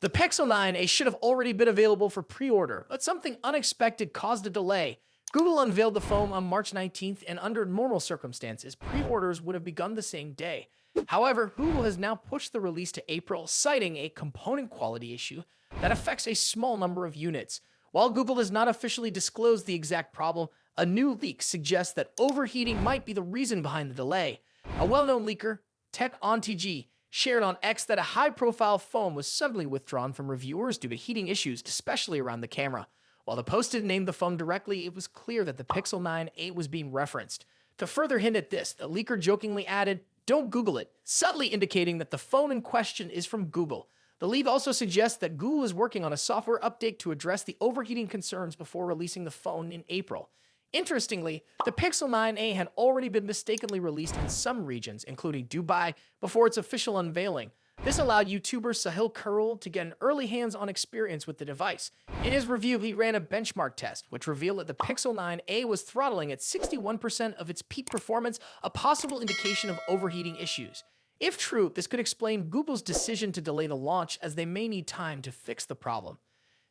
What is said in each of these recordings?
The Pixel 9a should have already been available for pre-order, but something unexpected caused a delay. Google unveiled the phone on March 19th, and under normal circumstances, pre-orders would have begun the same day. However, Google has now pushed the release to April, citing a component quality issue that affects a small number of units. While Google has not officially disclosed the exact problem, a new leak suggests that overheating might be the reason behind the delay. A well-known leaker, TechOnTG, shared on X that a high-profile phone was suddenly withdrawn from reviewers due to heating issues, especially around the camera. While the post didn't name the phone directly, it was clear that the Pixel 9a was being referenced. To further hint at this, the leaker jokingly added, "Don't Google it," subtly indicating that the phone in question is from Google. The leak also suggests that Google is working on a software update to address the overheating concerns before releasing the phone in April. Interestingly, the Pixel 9a had already been mistakenly released in some regions, including Dubai, before its official unveiling. This allowed YouTuber Sahil Karul to get an early hands-on experience with the device. In his review, he ran a benchmark test, which revealed that the Pixel 9a was throttling at 61% of its peak performance, a possible indication of overheating issues. If true, this could explain Google's decision to delay the launch, as they may need time to fix the problem.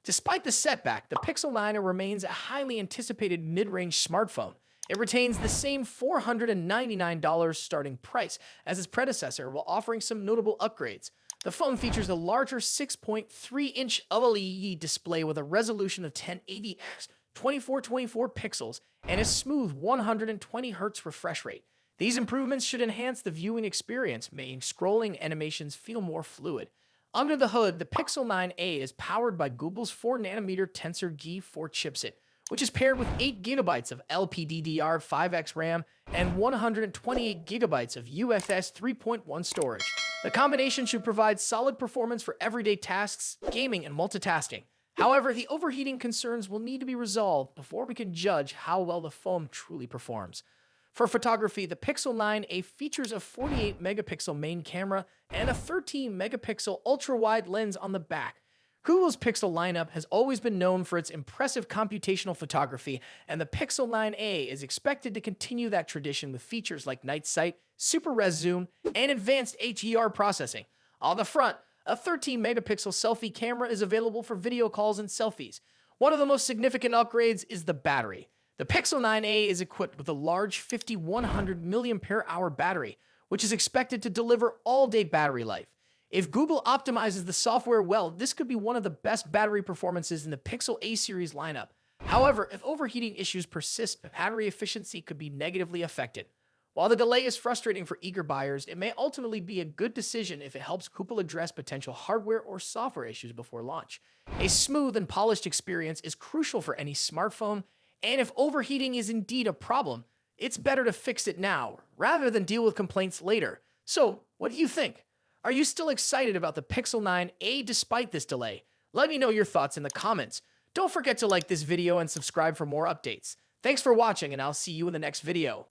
Despite the setback, the Pixel 9 remains a highly anticipated mid-range smartphone. It retains the same $499 starting price as its predecessor, while offering some notable upgrades. The phone features a larger 6.3-inch OLED display with a resolution of 1080x 2424 pixels and a smooth 120Hz refresh rate. These improvements should enhance the viewing experience, making scrolling animations feel more fluid. Under the hood, the Pixel 9a is powered by Google's 4nm Tensor G4 chipset, which is paired with 8GB of LPDDR5X RAM and 128GB of UFS 3.1 storage. The combination should provide solid performance for everyday tasks, gaming, and multitasking. However, the overheating concerns will need to be resolved before we can judge how well the phone truly performs. For photography, the Pixel 9a features a 48-megapixel main camera and a 13-megapixel ultra-wide lens on the back. Google's Pixel lineup has always been known for its impressive computational photography, and the Pixel 9a is expected to continue that tradition with features like night sight, super res zoom, and advanced HDR processing. On the front, a 13-megapixel selfie camera is available for video calls and selfies. One of the most significant upgrades is the battery. The Pixel 9a is equipped with a large 5100 mAh battery, which is expected to deliver all-day battery life. If Google optimizes the software well, this could be one of the best battery performances in the Pixel A series lineup. However, if overheating issues persist, battery efficiency could be negatively affected. While the delay is frustrating for eager buyers, it may ultimately be a good decision if it helps Google address potential hardware or software issues before launch. A smooth and polished experience is crucial for any smartphone, and if overheating is indeed a problem, it's better to fix it now, rather than deal with complaints later. So, what do you think? Are you still excited about the Pixel 9a despite this delay? Let me know your thoughts in the comments. Don't forget to like this video and subscribe for more updates. Thanks for watching, and I'll see you in the next video.